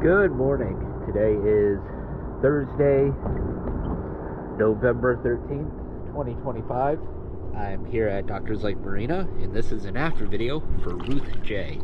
Good morning. Today is Thursday, November 13th, 2025. I'm here at Doctor's Lake Marina, and this is an after video for Ruth J.